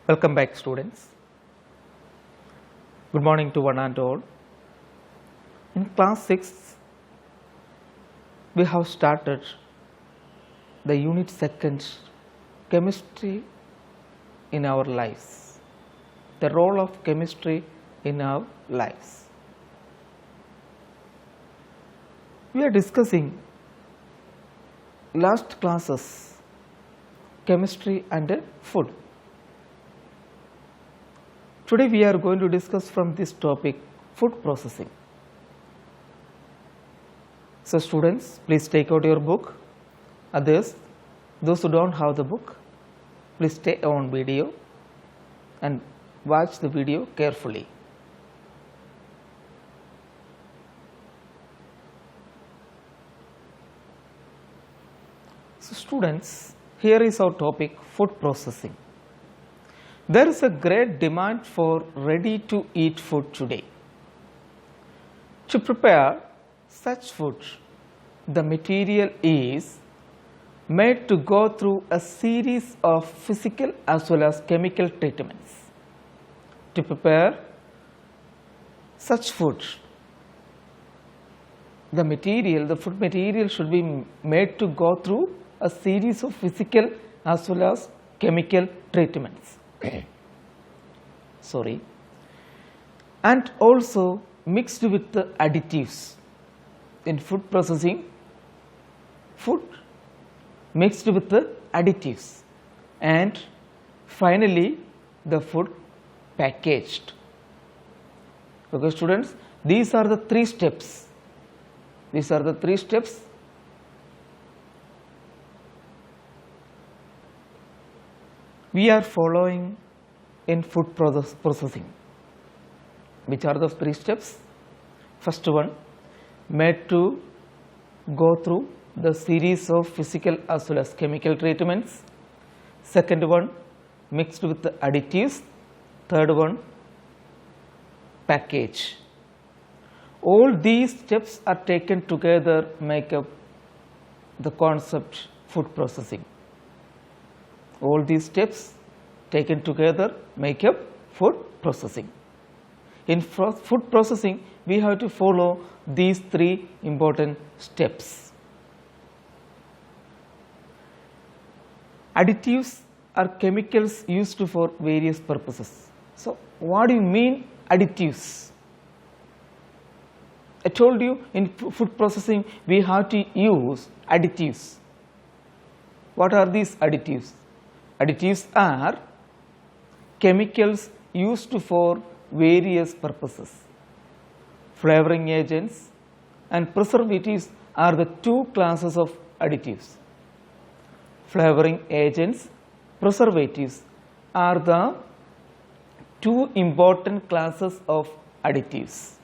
Welcome back, students. Good morning to one and all. In class 6, we have started the unit 2nd, chemistry in our lives, the role of chemistry in our lives. We are discussing last classes chemistry and food. Today we are going to discuss from this topic food processing. So students, please take out your book. Others, those who don't have the book, please stay on video and watch the video carefully. So students, here is our topic, food processing. There is a great demand for ready-to-eat food today. To prepare such food, the material is made to go through a series of physical as well as chemical treatments. To prepare such food, the food material should be made to go through a series of physical as well as chemical treatments. And also mixed with the additives. In food processing, food mixed with the additives, and finally the food packaged. Okay, students, these are the three steps. These are the three steps. We are following in food processing. Which are the three steps? First one, made to go through the series of physical as well as chemical treatments. Second one, mixed with the additives. Third one, package. All these steps are taken together make up the concept food processing. All these steps taken together make up food processing. In food processing, we have to follow these three important steps. Additives are chemicals used for various purposes. So, what do you mean additives? I told you in food processing we have to use additives. What are these additives? Additives are chemicals used for various purposes. Flavoring agents and preservatives are the two classes of additives. Flavoring agents, preservatives are the two important classes of additives.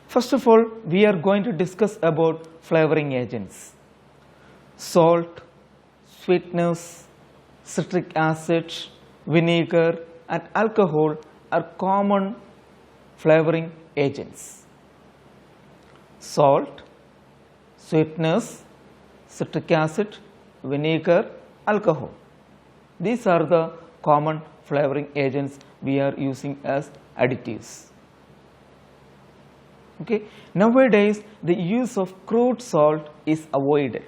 First of all, we are going to discuss about flavoring agents. Salt, sweetness, citric acid, vinegar and alcohol are common flavoring agents. Salt, sweetness, citric acid, vinegar, alcohol. These are the common flavoring agents we are using as additives. Okay. Nowadays, the use of crude salt is avoided.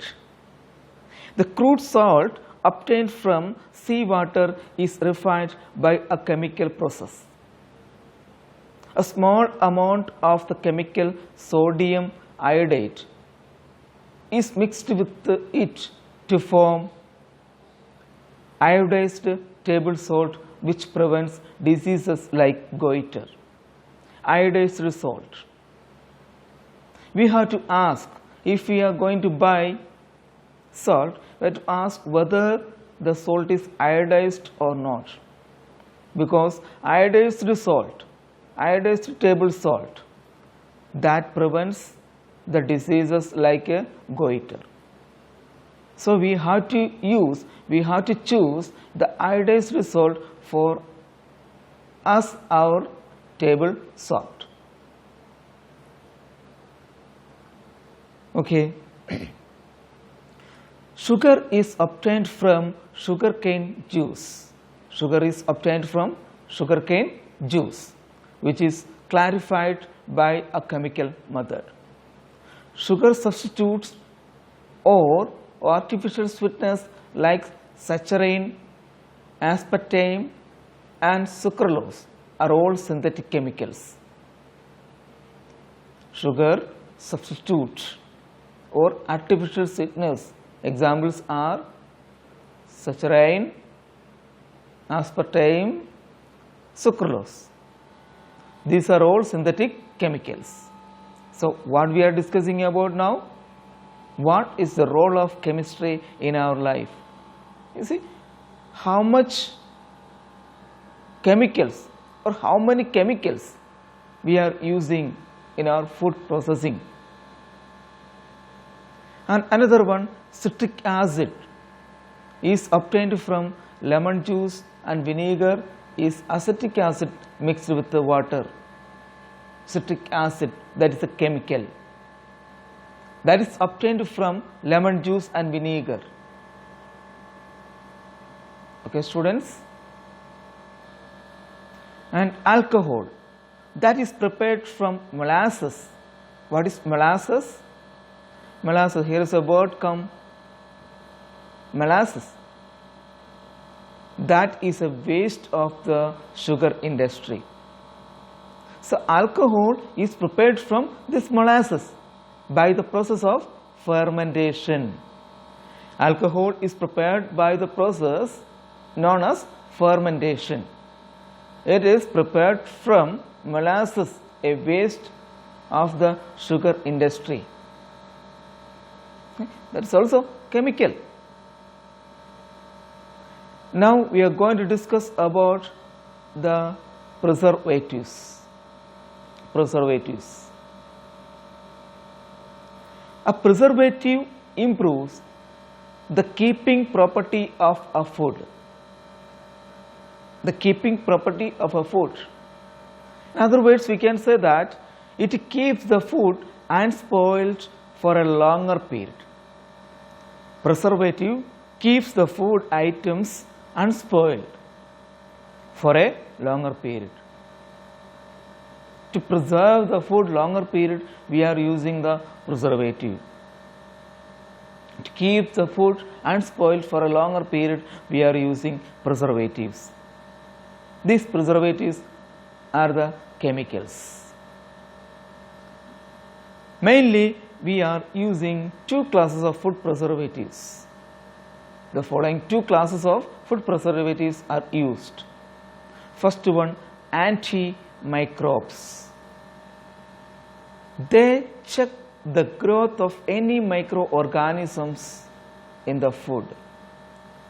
The crude salt obtained from seawater is refined by a chemical process. A small amount of the chemical sodium iodide is mixed with it to form iodized table salt, which prevents diseases like goiter. Iodized salt. We have to ask, if we are going to buy salt, we have to ask whether the salt is iodized or not, because iodized salt, iodized table salt, that prevents the diseases like a goiter. So we have to choose the iodized salt for as our table salt. Okay. Sugar is obtained from sugarcane juice. Sugar is obtained from sugarcane juice, which is clarified by a chemical method. Sugar substitutes or artificial sweeteners like saccharin, aspartame and sucralose are all synthetic chemicals. Sugar substitute or artificial sweeteners, examples are saccharin, aspartame, sucralose. These are all synthetic chemicals. So what we are discussing about now, what is the role of chemistry in our life? You see how much chemicals or how many chemicals we are using in our food processing. And another one, citric acid is obtained from lemon juice and vinegar is acetic acid mixed with the water. Citric acid, that is a chemical that is obtained from lemon juice and vinegar. Okay, students. And alcohol, that is prepared from molasses. What is molasses? Molasses, here is a word come, molasses. That is a waste of the sugar industry. So alcohol is prepared from this molasses by the process of fermentation. Alcohol is prepared by the process known as fermentation. It is prepared from molasses, a waste of the sugar industry. That is also chemical. Now we are going to discuss about the preservatives. Preservatives. A preservative improves the keeping property of a food. The keeping property of a food. In other words, we can say that it keeps the food unspoiled for a longer period. Preservative keeps the food items unspoiled for a longer period. To preserve the food longer period, we are using the preservative. To keep the food unspoiled for a longer period, we are using preservatives. These preservatives are the chemicals. Mainly, we are using two classes of food preservatives. The following two classes of food preservatives are used. First one, antimicrobes. They check the growth of any microorganisms in the food.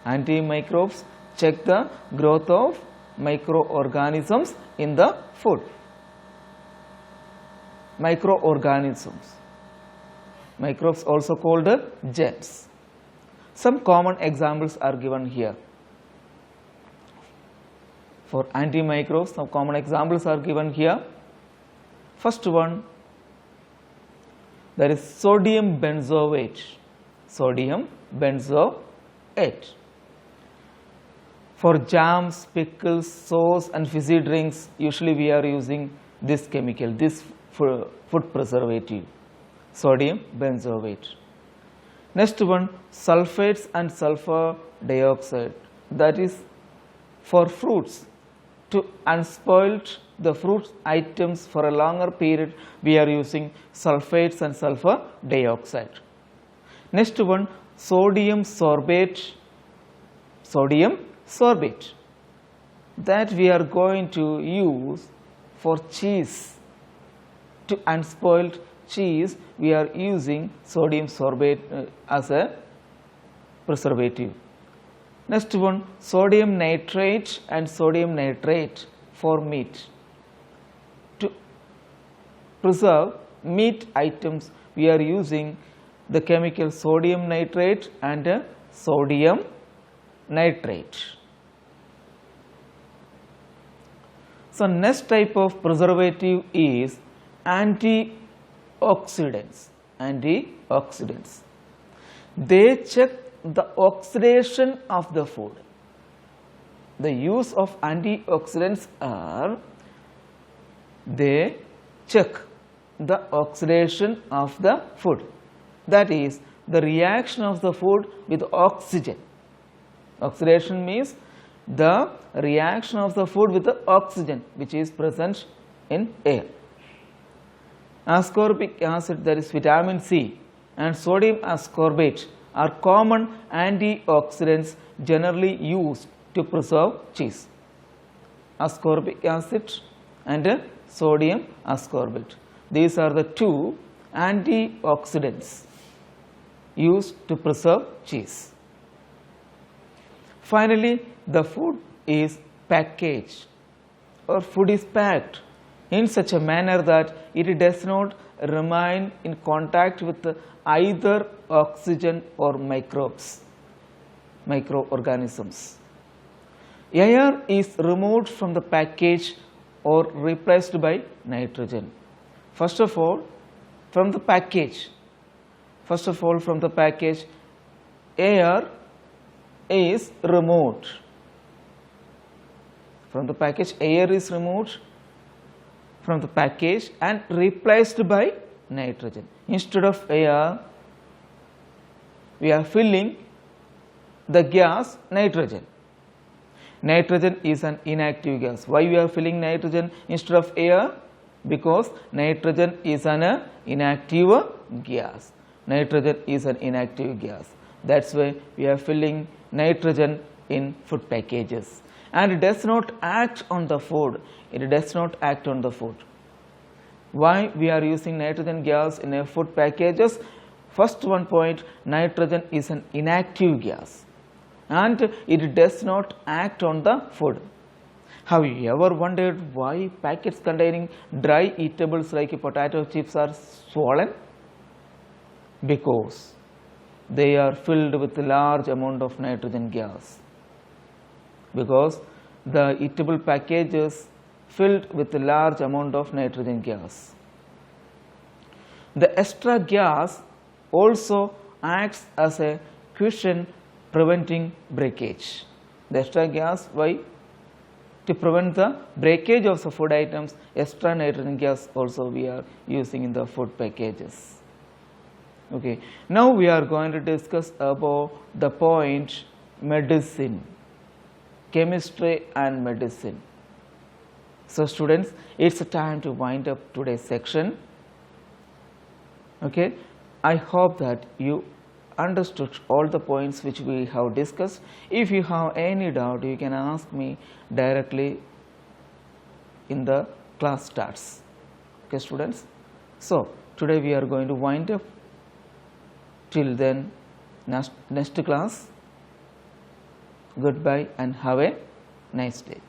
Antimicrobes check the growth of microorganisms in the food. Microorganisms. Microbes also called germs. Some common examples are given here. For antimicrobes, some common examples are given here. First one, there is sodium benzoate. Sodium benzoate. For jams, pickles, sauce and fizzy drinks, usually we are using this chemical, this food preservative, sodium benzoate. Next one, sulfates and sulfur dioxide. That is for fruits. To unspoil the fruit items for a longer period, we are using sulfates and sulfur dioxide. Next one, sodium sorbate. Sodium sorbate. That we are going to use for cheese. To unspoil cheese, we are using sodium sorbate as a preservative. Next one, sodium nitrate and sodium nitrate for meat. To preserve meat items, we are using the chemical sodium nitrate and sodium nitrate. So next type of preservative is antioxidants. Antioxidants. They check the oxidation of the food. The use of antioxidants are, they check the oxidation of the food, that is the reaction of the food with oxygen. Oxidation means the reaction of the food with the oxygen which is present in air. Ascorbic acid, that is vitamin C, and sodium ascorbate are common antioxidants generally used to preserve cheese. Ascorbic acid and sodium ascorbate. These are the two antioxidants used to preserve cheese. Finally, the food is packaged, or food is packed in such a manner that it does not remain in contact with either oxygen or microorganisms. Air is removed from the package or replaced by nitrogen. First of all, from the package, air is removed. From the package, air is removed from the package and replaced by nitrogen. Instead of air, we are filling the gas nitrogen. Nitrogen is an inactive gas. Why we are filling nitrogen instead of air? Because nitrogen is an inactive gas. Nitrogen is an inactive gas. That's why we are filling nitrogen in food packages. And it does not act on the food. It does not act on the food. Why we are using nitrogen gas in a food packages? First one point, nitrogen is an inactive gas and it does not act on the food. Have you ever wondered why packets containing dry eatables like potato chips are swollen? Because they are filled with a large amount of nitrogen gas. Because the eatable packages filled with a large amount of nitrogen gas. The extra gas also acts as a cushion preventing breakage. The extra gas, why? To prevent the breakage of the food items, extra nitrogen gas also we are using in the food packages. Okay. Now we are going to discuss about the point medicine, chemistry and medicine. So students, it's a time to wind up today's section. Okay. I hope that you understood all the points which we have discussed. If you have any doubt, you can ask me directly in the class starts. Okay students. So today we are going to wind up. Till then, next class. Goodbye and have a nice day.